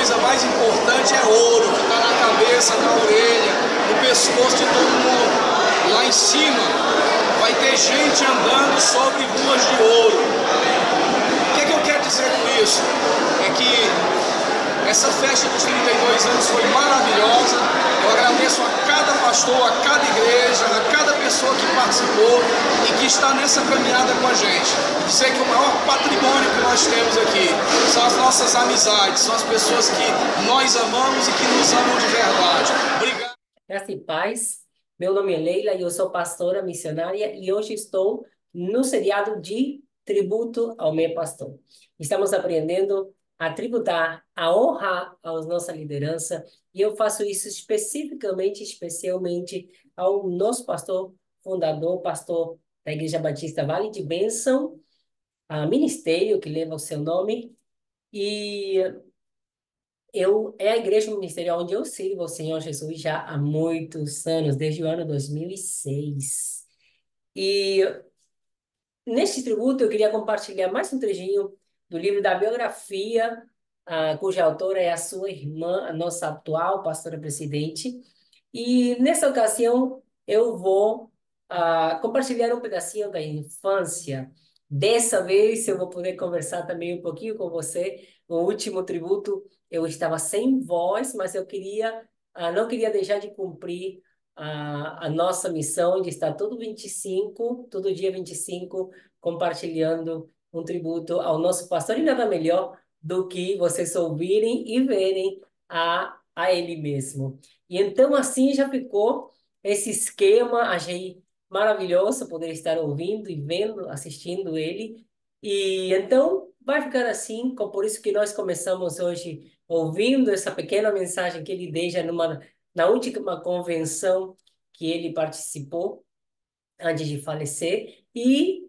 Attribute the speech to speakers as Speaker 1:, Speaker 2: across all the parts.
Speaker 1: coisa mais importante é ouro, que está na cabeça, na orelha, no pescoço de todo mundo. Lá em cima vai ter gente andando sobre ruas de ouro. O que é que eu quero dizer com isso? É que essa festa dos 32 anos foi maravilhosa. Eu agradeço a cada pastor, a cada igreja, a cada pessoa que participou e que está nessa caminhada com a gente. Dizer que o maior patrimônio que nós temos aqui são as nossas amizades, são as pessoas que nós amamos e que nos amam de verdade. Obrigado.
Speaker 2: Graça e paz. Meu nome é Leila e eu sou pastora missionária e hoje estou no seriado de tributo ao meu pastor. Estamos aprendendo a tributar, a honrar a nossa liderança e eu faço isso especialmente ao nosso pastor fundador, pastor da Igreja Batista Vale de Bênção, a ministério que leva o seu nome, e é a igreja ministerial onde eu sirvo o Senhor Jesus já há muitos anos, desde o ano 2006. E neste tributo eu queria compartilhar mais um trechinho do livro da biografia, cuja autora é a sua irmã, a nossa atual pastora presidente. E nessa ocasião eu vou compartilhar um pedacinho da infância. Dessa vez eu vou poder conversar também um pouquinho com você. No último tributo eu estava sem voz, mas eu não queria deixar de cumprir a nossa missão de estar todo dia 25, compartilhando um tributo ao nosso pastor. E nada melhor do que vocês ouvirem e verem a ele mesmo. E então assim já ficou esse esquema, achei maravilhoso poder estar ouvindo e vendo, assistindo ele. E então vai ficar assim, por isso que nós começamos hoje ouvindo essa pequena mensagem que ele deixa na última convenção que ele participou antes de falecer. E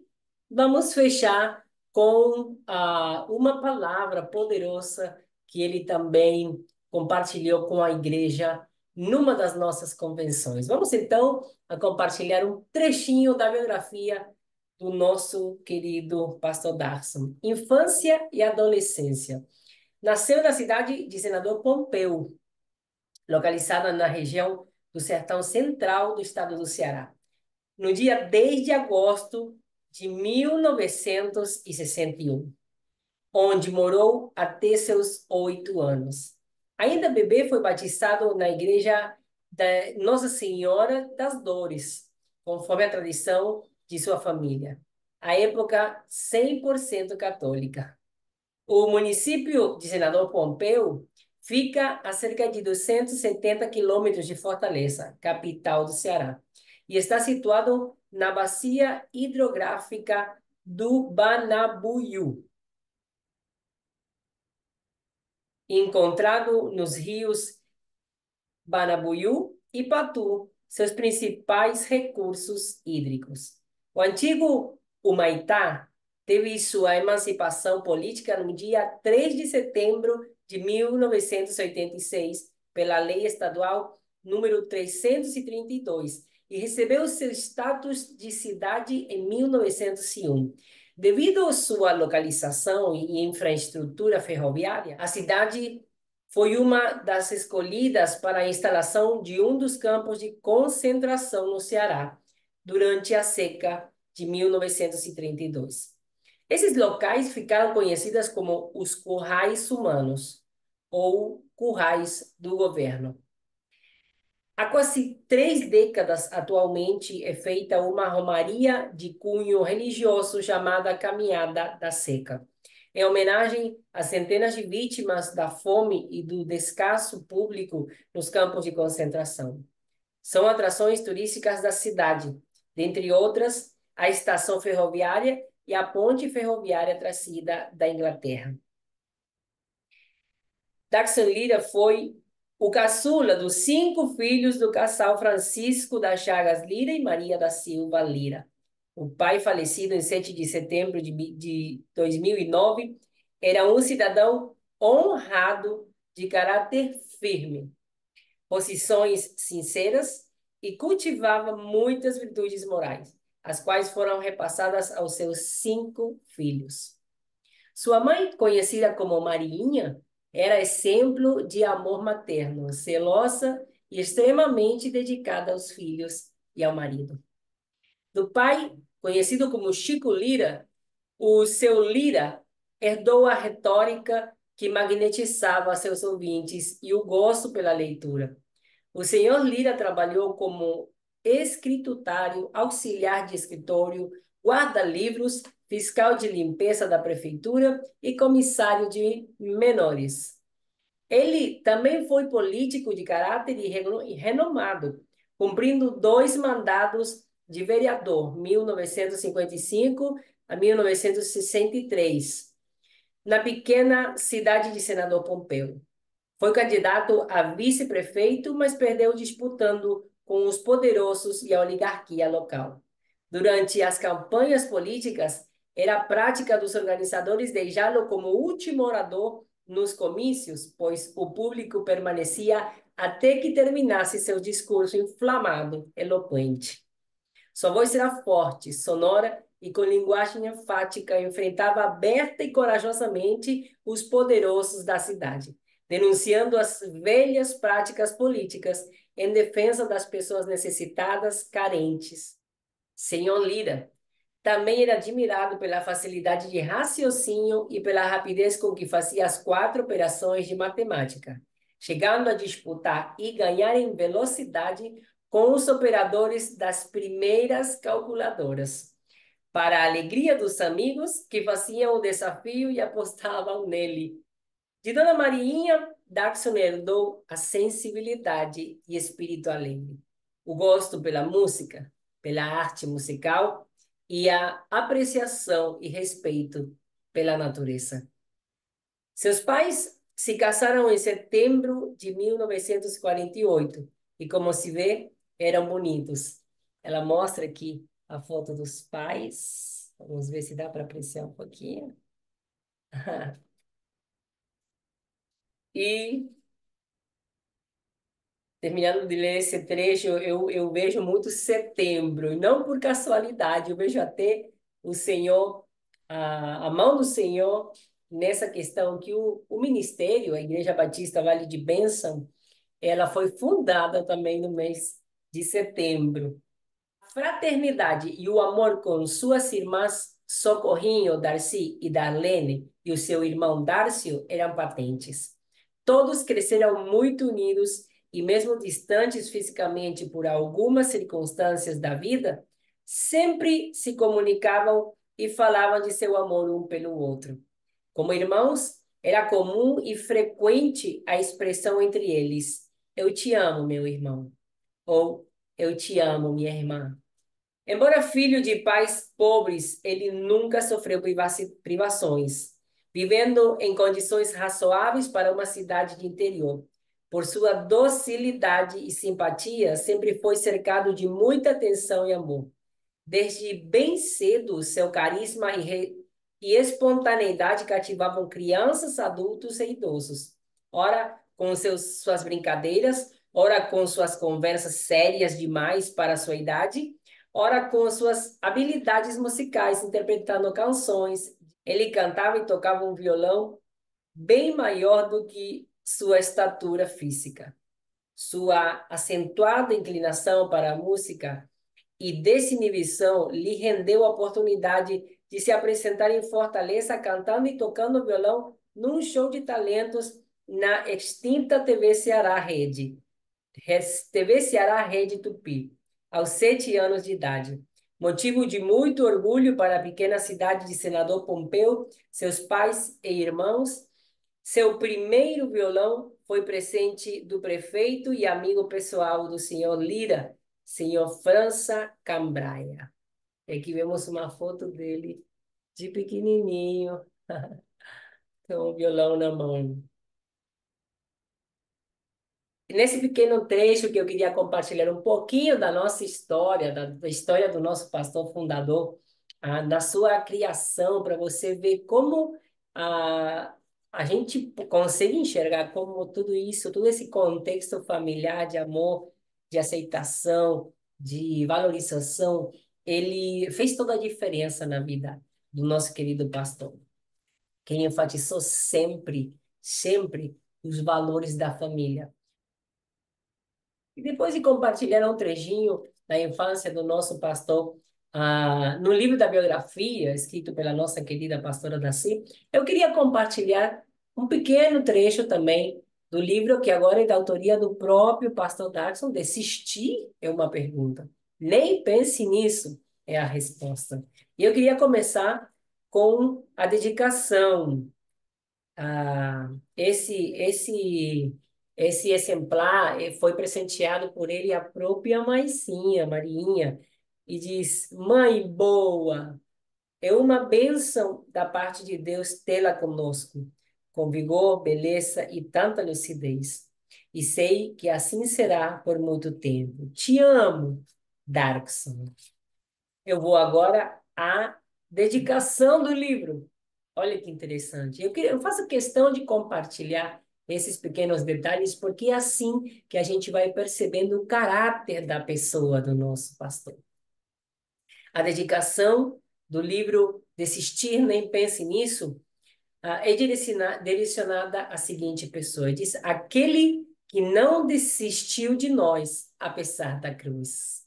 Speaker 2: vamos fechar com uma palavra poderosa que ele também compartilhou com a igreja numa das nossas convenções. Vamos então a compartilhar um trechinho da biografia do nosso querido pastor Darson. Infância e adolescência. Nasceu na cidade de Senador Pompeu, localizada na região do Sertão Central do estado do Ceará, no dia 10 de agosto de 1961, onde morou até seus 8 anos. Ainda bebê, foi batizado na igreja da Nossa Senhora das Dores, conforme a tradição de sua família. À época, 100% católica. O município de Senador Pompeu fica a cerca de 270 quilômetros de Fortaleza, capital do Ceará, e está situado na bacia hidrográfica do Banabuiú, encontrado nos rios Banabuiú e Patu, seus principais recursos hídricos. O antigo Humaitá teve sua emancipação política no dia 3 de setembro de 1986, pela Lei Estadual número 332, e recebeu seu status de cidade em 1901. Devido à sua localização e infraestrutura ferroviária, a cidade foi uma das escolhidas para a instalação de um dos campos de concentração no Ceará, durante a seca de 1932. Esses locais ficaram conhecidos como os currais humanos, ou currais do governo. Há quase 3 décadas, atualmente, é feita uma romaria de cunho religioso chamada Caminhada da Seca, em homenagem às centenas de vítimas da fome e do descaso público nos campos de concentração. São atrações turísticas da cidade, dentre outras, a estação ferroviária e a ponte ferroviária trazida da Inglaterra. Darson Lira foi o caçula dos 5 filhos do casal Francisco das Chagas Lira e Maria da Silva Lira. O pai, falecido em 7 de setembro de 2009, era um cidadão honrado, de caráter firme, posições sinceras e cultivava muitas virtudes morais, as quais foram repassadas aos seus 5 filhos. Sua mãe, conhecida como Mariinha, Era exemplo de amor materno, zelosa e extremamente dedicada aos filhos e ao marido. Do pai, conhecido como Chico Lira, o seu Lira herdou a retórica que magnetizava seus ouvintes e o gosto pela leitura. O senhor Lira trabalhou como escriturário, auxiliar de escritório, guarda-livros, fiscal de limpeza da prefeitura e comissário de menores. Ele também foi político de caráter e renomado, cumprindo 2 mandatos de vereador, 1955 a 1963, na pequena cidade de Senador Pompeu. Foi candidato a vice-prefeito, mas perdeu disputando com os poderosos e a oligarquia local. Durante as campanhas políticas, era prática dos organizadores deixá-lo como último orador nos comícios, pois o público permanecia até que terminasse seu discurso inflamado, eloquente. Sua voz era forte, sonora e com linguagem enfática, enfrentava aberta e corajosamente os poderosos da cidade, denunciando as velhas práticas políticas em defesa das pessoas necessitadas, carentes. Senhor Lira também era admirado pela facilidade de raciocínio e pela rapidez com que fazia as 4 operações de matemática, chegando a disputar e ganhar em velocidade com os operadores das primeiras calculadoras, para a alegria dos amigos que faziam o desafio e apostavam nele. De Dona Mariinha, Darkson herdou a sensibilidade e espírito alegre, o gosto pela música, pela arte musical e a apreciação e respeito pela natureza. Seus pais se casaram em setembro de 1948 e, como se vê, eram bonitos. Ela mostra aqui a foto dos pais. Vamos ver se dá para apreciar um pouquinho. E terminando de ler esse trecho, eu vejo muito setembro, e não por casualidade, eu vejo até o Senhor, a mão do Senhor nessa questão que o ministério, a Igreja Batista Vale de Bênção, ela foi fundada também no mês de setembro. A fraternidade e o amor com suas irmãs Socorrinho, Darcy e Darlene e o seu irmão Dárcio eram patentes. Todos cresceram muito unidos e mesmo distantes fisicamente por algumas circunstâncias da vida, sempre se comunicavam e falavam de seu amor um pelo outro. Como irmãos, era comum e frequente a expressão entre eles: "Eu te amo, meu irmão", ou "Eu te amo, minha irmã". Embora filho de pais pobres, ele nunca sofreu privações, vivendo em condições razoáveis para uma cidade de interior. Por sua docilidade e simpatia, sempre foi cercado de muita atenção e amor. Desde bem cedo, seu carisma e espontaneidade cativavam crianças, adultos e idosos. Ora, com suas brincadeiras, ora com suas conversas sérias demais para a sua idade, ora com suas habilidades musicais, interpretando canções. Ele cantava e tocava um violão bem maior do que sua estatura física. Sua acentuada inclinação para a música e desinibição lhe rendeu a oportunidade de se apresentar em Fortaleza cantando e tocando violão num show de talentos na extinta TV Ceará Rede, TV Ceará Rede Tupi, aos 7 anos de idade. Motivo de muito orgulho para a pequena cidade de Senador Pompeu, seus pais e irmãos, seu primeiro violão foi presente do prefeito e amigo pessoal do senhor Lira, senhor França Cambraia. Aqui vemos uma foto dele de pequenininho, com o violão na mão. Nesse pequeno trecho que eu queria compartilhar um pouquinho da nossa história, da história do nosso pastor fundador, da sua criação, para você ver como a gente consegue enxergar como tudo isso, todo esse contexto familiar de amor, de aceitação, de valorização, ele fez toda a diferença na vida do nosso querido pastor. Quem enfatizou sempre sempre os valores da família. E depois de compartilhar um trechinho da infância do nosso pastor, no livro da biografia, escrito pela nossa querida pastora Daci, eu queria compartilhar um pequeno trecho também do livro, que agora é da autoria do próprio pastor Darkson. Desistir é uma pergunta. Nem pense nisso, é a resposta. E eu queria começar com a dedicação. Esse exemplar foi presenteado por ele à própria mãezinha, Marinha, e diz: Mãe boa, é uma bênção da parte de Deus tê-la conosco, com vigor, beleza e tanta lucidez. E sei que assim será por muito tempo. Te amo, Darkson. Eu vou agora à dedicação do livro. Olha que interessante. Eu faço questão de compartilhar esses pequenos detalhes, porque é assim que a gente vai percebendo o caráter da pessoa do nosso pastor. A dedicação do livro Desistir, Nem Pense Nisso, é direcionada à seguinte pessoa. Diz: aquele que não desistiu de nós, apesar da cruz.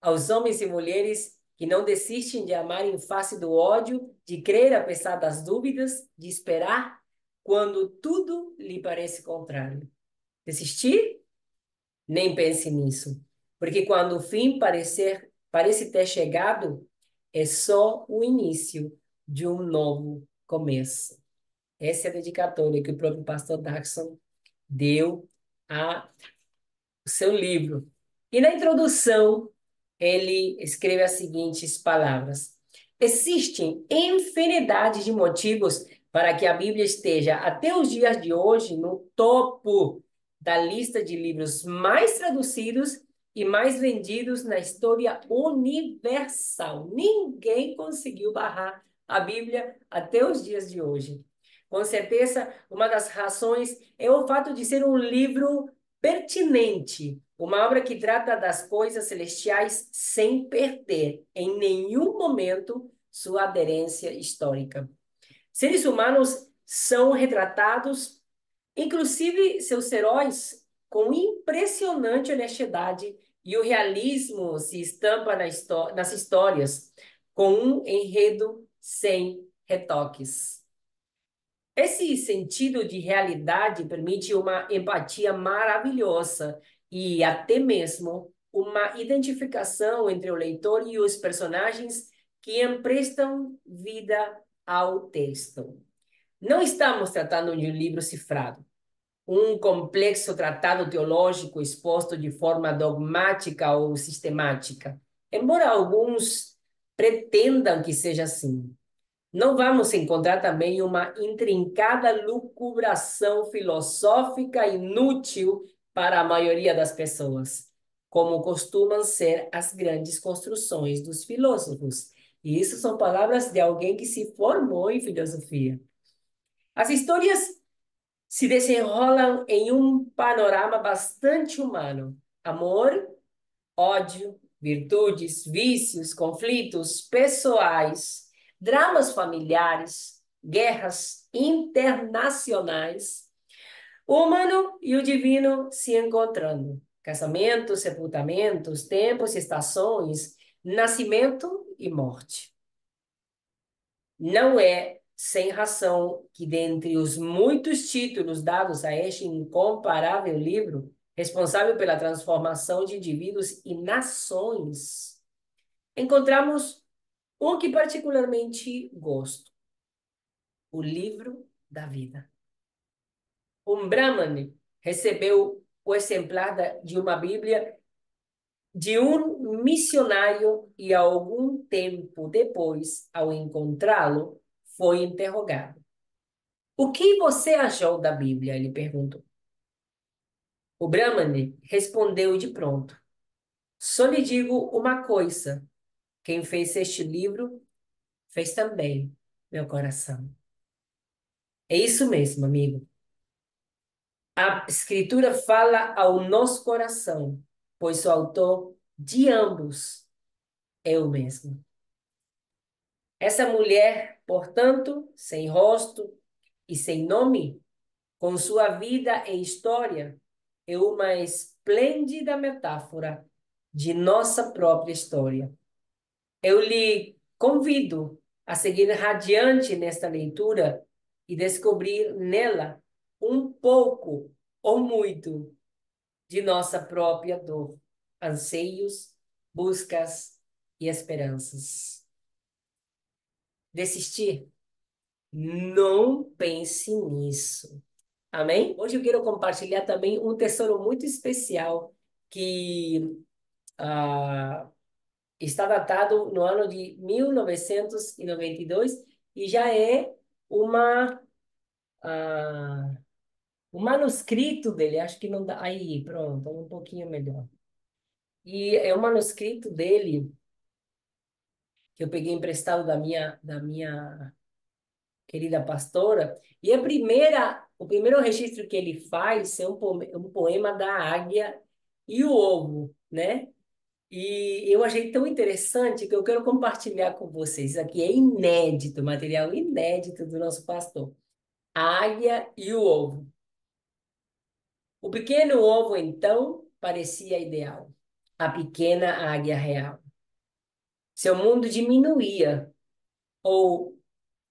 Speaker 2: Aos homens e mulheres que não desistem de amar em face do ódio, de crer apesar das dúvidas, de esperar quando tudo lhe parece contrário. Desistir? Nem pense nisso, porque quando o fim parece ter chegado, é só o início de um novo começo. Essa é a dedicatória que o próprio pastor Daxon deu ao seu livro. E na introdução, ele escreve as seguintes palavras: existem infinidade de motivos para que a Bíblia esteja, até os dias de hoje, no topo da lista de livros mais traduzidos e mais vendidos na história universal. Ninguém conseguiu barrar a Bíblia até os dias de hoje. Com certeza, uma das razões é o fato de ser um livro pertinente, uma obra que trata das coisas celestiais sem perder em nenhum momento sua aderência histórica. Seres humanos são retratados, inclusive seus heróis, com impressionante honestidade, e o realismo se estampa nas histórias, com um enredo sem retoques. Esse sentido de realidade permite uma empatia maravilhosa e até mesmo uma identificação entre o leitor e os personagens que emprestam vida ao texto. Não estamos tratando de um livro cifrado, um complexo tratado teológico exposto de forma dogmática ou sistemática, embora alguns pretendam que seja assim. Não vamos encontrar também uma intrincada lucubração filosófica inútil para a maioria das pessoas, como costumam ser as grandes construções dos filósofos. E isso são palavras de alguém que se formou em filosofia. As histórias se desenrolam em um panorama bastante humano: amor, ódio, virtudes, vícios, conflitos pessoais, dramas familiares, guerras internacionais, o humano e o divino se encontrando, casamentos, sepultamentos, tempos e estações, nascimento e morte. Não é sem razão que, dentre os muitos títulos dados a este incomparável livro, responsável pela transformação de indivíduos e nações, encontramos um que particularmente gosto: o livro da vida. Um Brahmane recebeu o exemplar de uma Bíblia de um missionário e, algum tempo depois, ao encontrá-lo, foi interrogado. O que você achou da Bíblia? Ele perguntou. O Brahmane respondeu de pronto: só lhe digo uma coisa: quem fez este livro fez também meu coração. É isso mesmo, amigo. A Escritura fala ao nosso coração, pois o autor de ambos é o mesmo. Essa mulher, portanto, sem rosto e sem nome, com sua vida e história, é uma esplêndida metáfora de nossa própria história. Eu lhe convido a seguir radiante nesta leitura e descobrir nela um pouco ou muito de nossa própria dor, anseios, buscas e esperanças. Desistir? Não pense nisso. Amém? Hoje eu quero compartilhar também um tesouro muito especial que está datado no ano de 1992 e já é uma, ah, um manuscrito dele. Acho que não dá. Aí, pronto, um pouquinho melhor. E é um manuscrito dele que eu peguei emprestado da minha querida pastora. E o primeiro registro que ele faz é um poema da águia e o ovo, né? E eu achei tão interessante que eu quero compartilhar com vocês. Isso aqui é inédito, material inédito do nosso pastor. A águia e o ovo. O pequeno ovo, então, parecia ideal. A pequena águia real. Seu mundo diminuía, ou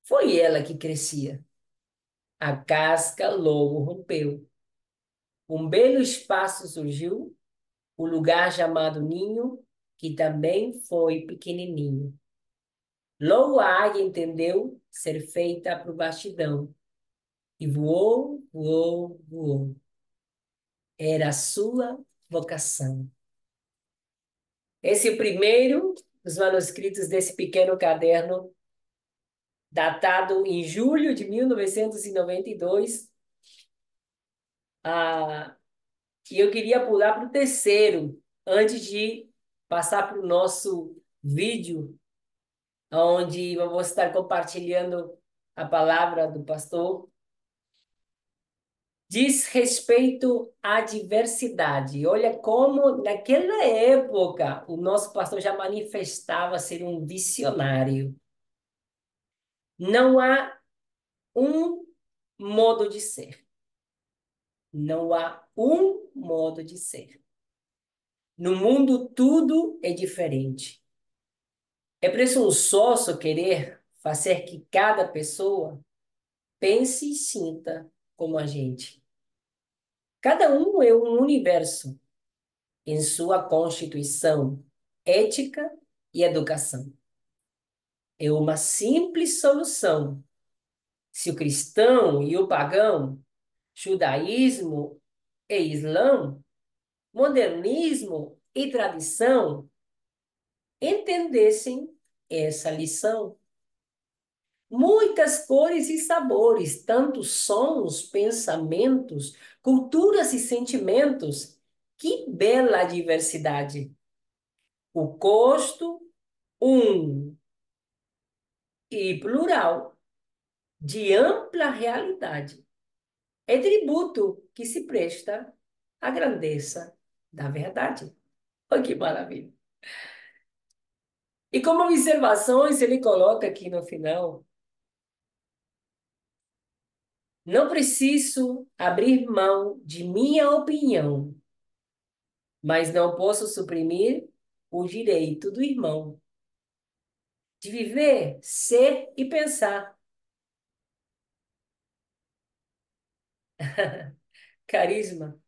Speaker 2: foi ela que crescia? A casca logo rompeu. Um belo espaço surgiu, o lugar chamado ninho, que também foi pequenininho. Logo a águia entendeu ser feita por bastidão e voou, voou, voou. Era a sua vocação. Esse é o primeiro dos manuscritos desse pequeno caderno, datado em julho de 1992. E eu queria pular para o terceiro, antes de passar para o nosso vídeo, onde eu vou estar compartilhando a palavra do pastor. Diz respeito à diversidade. Olha como, naquela época, o nosso pastor já manifestava ser um visionário. Não há um modo de ser. Não há um modo de ser. No mundo, tudo é diferente. É presunçoso querer fazer que cada pessoa pense e sinta como a gente. Cada um é um universo em sua constituição, ética e educação. É uma simples solução. Se o cristão e o pagão, judaísmo e islã, modernismo e tradição entendessem essa lição. Muitas cores e sabores, tantos sons, pensamentos, culturas e sentimentos. Que bela diversidade! O custo, um e plural, de ampla realidade. É tributo que se presta à grandeza da verdade. Olha que maravilha! E como observações, ele coloca aqui no final: não preciso abrir mão de minha opinião, mas não posso suprimir o direito do irmão de viver, ser e pensar. Carisma,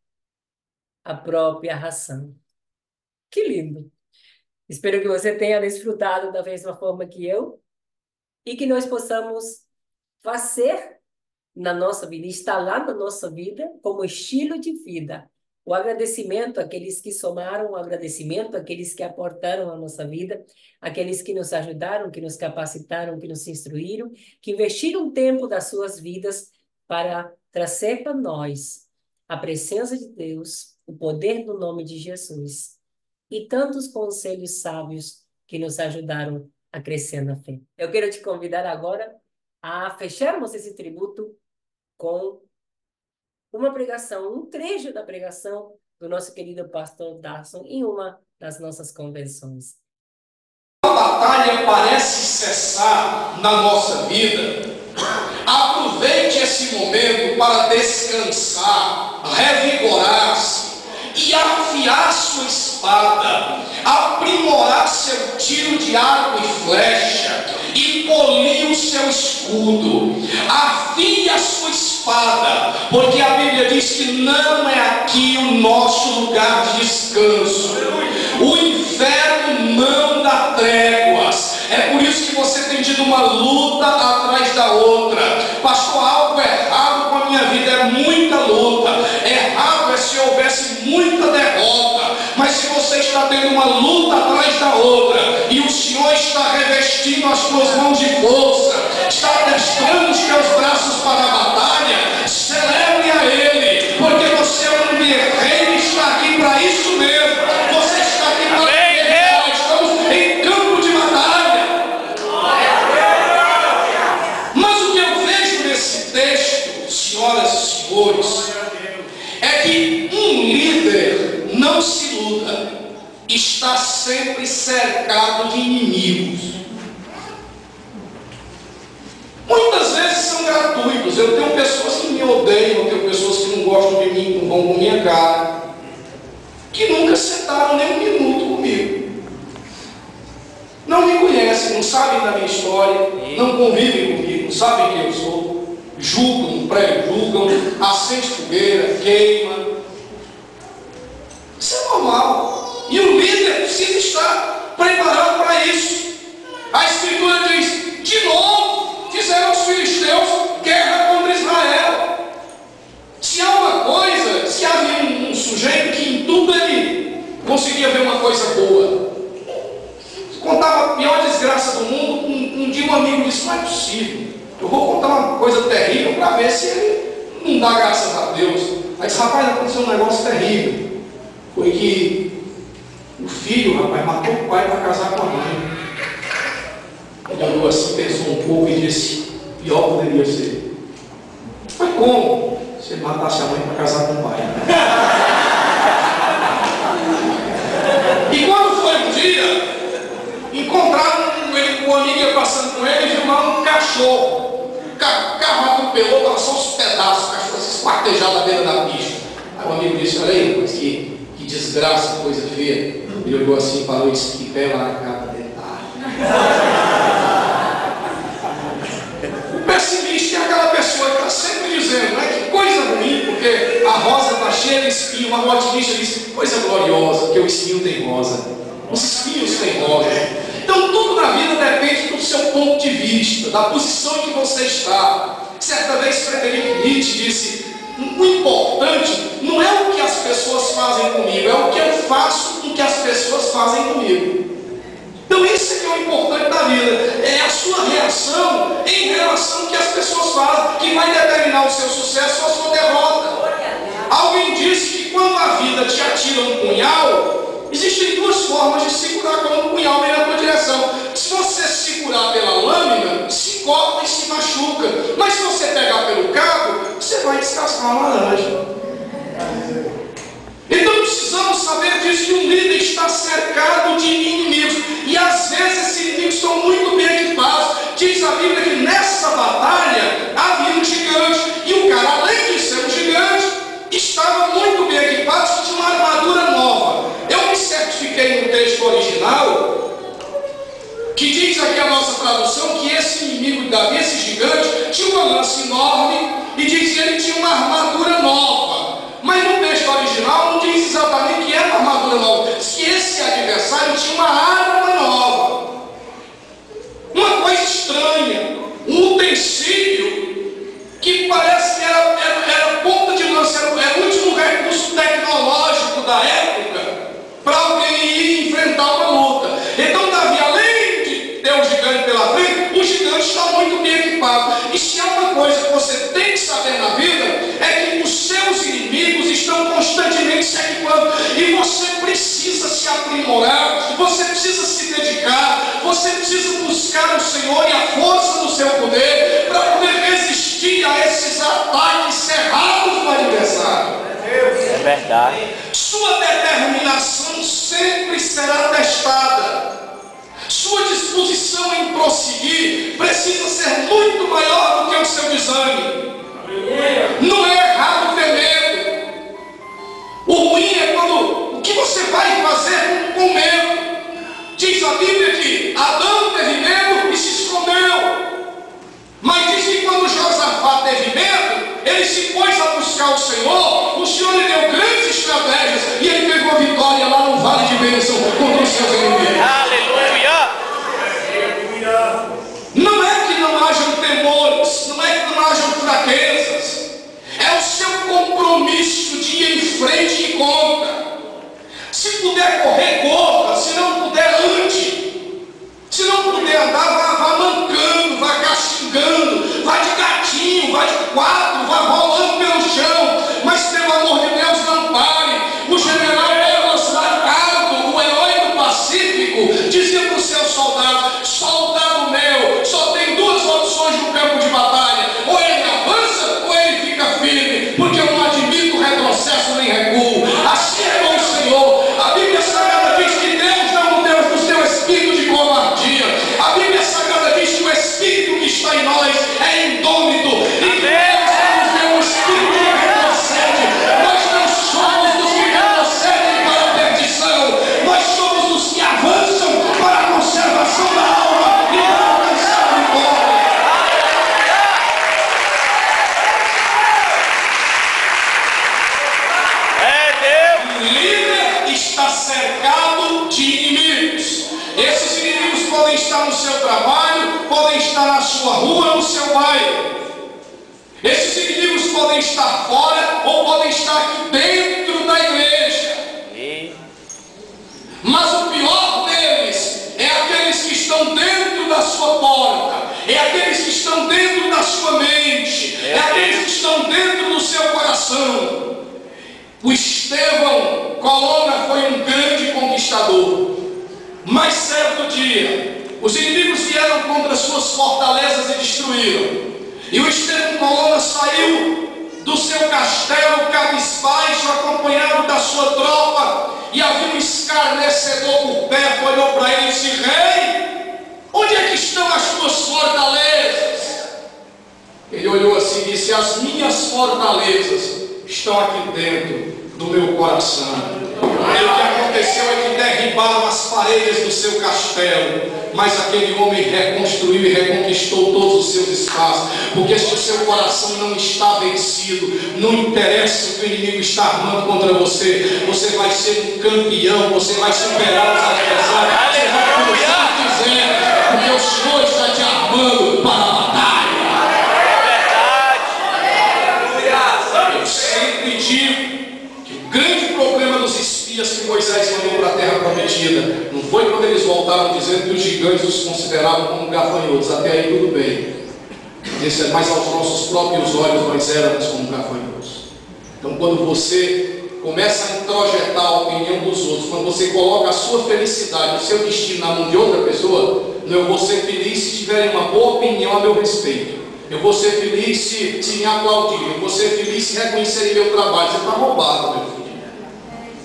Speaker 2: a própria razão. Que lindo! Espero que você tenha desfrutado da mesma forma que eu e que nós possamos fazer na nossa vida, instalar na nossa vida como estilo de vida. O agradecimento àqueles que somaram, o agradecimento àqueles que aportaram a nossa vida, aqueles que nos ajudaram, que nos capacitaram, que nos instruíram, que investiram tempo das suas vidas para trazer para nós a presença de Deus, o poder do nome de Jesus e tantos conselhos sábios que nos ajudaram a crescer na fé. Eu quero te convidar agora a fecharmos esse tributo com uma pregação, um trecho da pregação do nosso querido pastor Darson em uma das nossas convenções.
Speaker 1: A batalha parece cessar na nossa vida. Aproveite esse
Speaker 3: esse momento para descansar, revigorar-se e afiar sua espada, aprimorar seu tiro de arco e flecha e polir o seu escudo. Afie a sua espada, porque a Bíblia diz que não é aqui o nosso lugar de descanso. O inferno não dá tréguas. É por isso que você tem tido uma luta atrás da outra. Pastor, algo errado com a minha vida. É muita luta. Errado é se houvesse muita derrota. Mas se você está tendo uma luta atrás da outra, e o Senhor está revestindo as tuas mãos de força, está adestrando os teus braços para a batalha, celebre a Ele, porque você é um guerreiro e está aqui para isso mesmo. Você está aqui para guerrear. Estamos em campo de batalha. Mas o que eu vejo nesse texto, senhoras e senhores, é que um líder não se iluda, está sempre cercado de inimigos. Muitas vezes são gratuitos. Eu tenho pessoas que me odeiam, eu tenho pessoas que não gostam de mim, não vão com minha cara, que nunca sentaram nem um minuto comigo, não me conhecem, não sabem da minha história, não convivem comigo, não sabem quem eu sou, julgam, pré-julgam, acende fogueira, queima. Isso é normal. E o líder precisa estar preparado para isso. A Escritura diz: de novo fizeram os filisteus guerra contra Israel. Se há uma coisa, se havia um sujeito que em tudo ele conseguia ver uma coisa boa, contava a pior desgraça do mundo, um dia um amigo disse: não é possível, eu vou contar uma coisa terrível para ver se ele não dá graças a Deus. Aí disse: rapaz, aconteceu um negócio terrível. Foi que o filho, rapaz, matou o pai para casar com a mãe. Ele olhou assim, pensou um pouco e disse: pior poderia ser. Mas como? Se ele matasse a mãe para casar com o pai. E quando foi um dia, encontraram ele, o amigo ia passando com ele e viu lá um cachorro. O carro atropelou, estava só os pedaços, o cachorro se esquartejado à beira da pista. Aí o amigo disse: olha aí, mas que desgraça, coisa feia. Ele olhou assim e falou: isso que bela arcada dentária. O pessimista é aquela pessoa que está sempre dizendo: não é que coisa ruim, porque a rosa está cheia de espinho. Mas o otimista diz: coisa gloriosa, porque o espinho tem rosa, os espinhos têm rosa. Então tudo na vida depende do seu ponto de vista, da posição em que você está. Certa vez Frederic Nietzsche disse: o importante não é o que as pessoas fazem comigo, é o que eu faço com o que as pessoas fazem comigo. Então isso é que é o importante da vida, é a sua reação em relação ao que as pessoas fazem, que vai determinar o seu sucesso ou a sua derrota. Alguém disse que quando a vida te atira um punhal, existem duas formas de segurar quando um punhal vem na tua direção. Se você segurar pela lâmina, se corta e se machuca. Mas se você pegar pelo cabo, você vai descascar uma laranja. Então precisamos saber disso, que um líder está cercado de inimigos. E às vezes esses inimigos são muito bem equipados. Diz a Bíblia que nessa batalha havia um gigante. E o cara, além de ser um gigante, estava muito bem equipado, tinha uma armadura nova. Eu me certifiquei no texto original, que diz aqui a nossa tradução, que esse inimigo de Davi, esse gigante, tinha uma lança enorme e diz que ele tinha uma armadura nova. Mas no texto original não diz exatamente que era uma armadura nova, diz que esse adversário tinha uma arma nova. Uma coisa estranha, um utensílio que parece que era ponta de lança, era o último recurso tecnológico da época para alguém ir enfrentar uma luta. Então Davi, além de ter um gigante pela frente, o gigante está muito bem equipado. E se há uma coisa que você tem que saber na vida, é que os seus inimigos estão constantemente se equipando. E você precisa se aprimorar, você precisa se dedicar, você precisa buscar o Senhor e a força do seu poder para poder resistir a esses ataques cerrados do adversário.
Speaker 4: É verdade.
Speaker 3: Sua determinação sempre será testada. Sua disposição em prosseguir precisa ser muito maior do que o seu desânimo. Não é errado ter medo. O ruim é quando o que você vai fazer com medo. Diz a Bíblia que Adão teve medo e se escondeu. Mas diz que quando Josafá teve medo, ele se pôs a buscar o Senhor lhe deu grandes estratégias e ele teve uma vitória lá no vale de bênção contra os seus inimigos.
Speaker 4: Aleluia!
Speaker 3: Não é que não hajam temores, não é que não hajam fraquezas, é o seu compromisso de ir em frente e conta. Se puder correr, corra, se não puder, ande. Se não puder andar, vá mancando, vá castigando, vá de gatinho, vá de quatro, vá rolando pelo chão, mas pelo amor de Deus, não pare. O general Douglas MacArthur, o herói do Pacífico, dizia para o seu soldado: soldado meu, só tem duas opções no campo de batalha, ou ele avança ou ele fica firme, porque eu não admito retrocesso nem recuo. Assim é com o Senhor. A Bíblia Sagrada diz que Deus não é o Deus do seu espírito de covardia. A Bíblia Sagrada diz que o espírito que está em nós é indômito, e Deus nos deu um espírito que retrocede. Nós não somos dos que retrocedem para a perdição, nós somos dos que avançam para a conservação da alma e para alcançar a vitória. O líder está cercado de inimigos. Esses inimigos podem estar no seu trabalho, podem estar na sua rua, no seu bairro. Esses inimigos podem estar fora ou podem estar aqui dentro da igreja. Mas o pior deles é aqueles que estão dentro da sua porta, é aqueles que estão dentro da sua mente, é aqueles que estão dentro do seu coração. O Estevão Colonna foi um grande conquistador, mas certo dia os inimigos vieram contra suas fortalezas e destruíram. E o Estevão Colonna saiu do seu castelo cabisbaixo, acompanhado da sua tropa, e havia um escarnecedor por perto, olhou para ele e disse: rei, onde é que estão as tuas fortalezas? Ele olhou assim e disse: as minhas fortalezas estão aqui dentro do meu coração. E o que aconteceu é que derribaram as paredes do seu castelo, mas aquele homem reconstruiu e reconquistou todos os seus espaços, porque se o seu coração não está vencido, não interessa o que o inimigo está armando contra você, você vai ser um campeão, você vai superar os adversários, você vai começar o que quiser, porque o Senhor está te armando para a batalha. Eu sempre digo que o grande problema dos espias que Moisés mandou para a terra prometida não foi quando eles voltaram dizendo que os gigantes os consideravam como gafanhotos. Até aí tudo bem, mas aos nossos próprios olhos nós éramos como gafanhotos. Então quando você começa a introjetar a opinião dos outros, quando você coloca a sua felicidade, o seu destino na mão de outra pessoa, eu vou ser feliz se tiverem uma boa opinião a meu respeito. Eu vou ser feliz se me aplaudirem. Eu vou ser feliz se reconhecerem meu trabalho. Você está roubado, meu filho.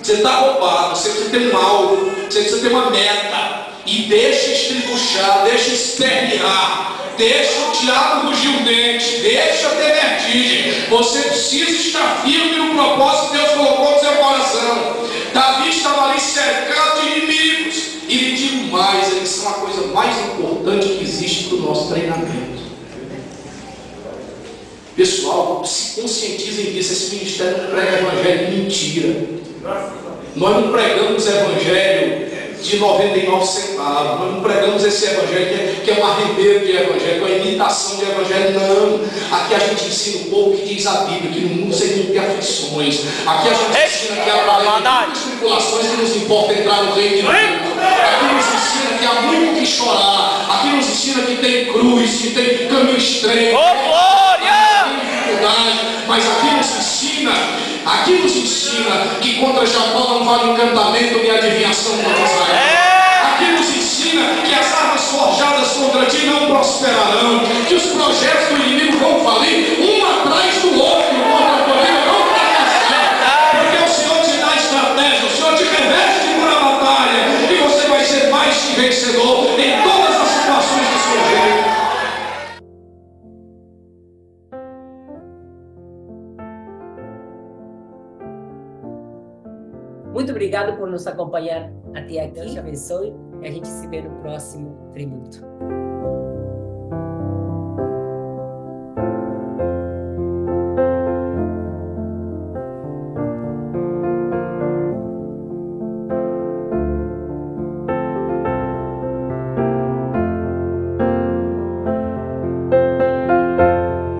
Speaker 3: Você está roubado. Você precisa ter um alvo. Você precisa ter uma meta. E deixa estribuchar, deixa espernear, deixa o diabo rugir o dente, deixa ter vertigem. Você precisa estar firme no propósito que Deus colocou no seu coração. Davi estava ali cercado de inimigos. E lhe digo mais, eles são a coisa mais importante que existe para o nosso treinamento. Pessoal, se conscientizem disso. Esse ministério não prega evangelho de mentira. Nós não pregamos evangelho de 99 centavos. Nós não pregamos esse evangelho que é uma arremedo de evangelho, uma imitação de evangelho. Não. Aqui a gente ensina o povo que diz a Bíblia, que no mundo vocês vão ter aflições. Aqui a gente ensina que há muitas tribulações que nos importa entrar no reino de Deus. Aqui nos ensina que há muito que chorar. Aqui nos ensina que tem cruz, que tem caminho estreito. Mas aqui nos ensina que contra Jacó não vale encantamento nem adivinhação contra Israel. Aqui nos ensina que as armas forjadas contra ti não prosperarão, que os projetos do inimigo vão falir um atrás do outro contra a tua vida, não fracassar, porque o Senhor te dá estratégia, o Senhor te reveste para a batalha, e você vai ser mais que vencedor em todas as situações do seu jeito.
Speaker 2: Muito obrigado por nos acompanhar até aqui. Deus te abençoe e a gente se vê no próximo tributo.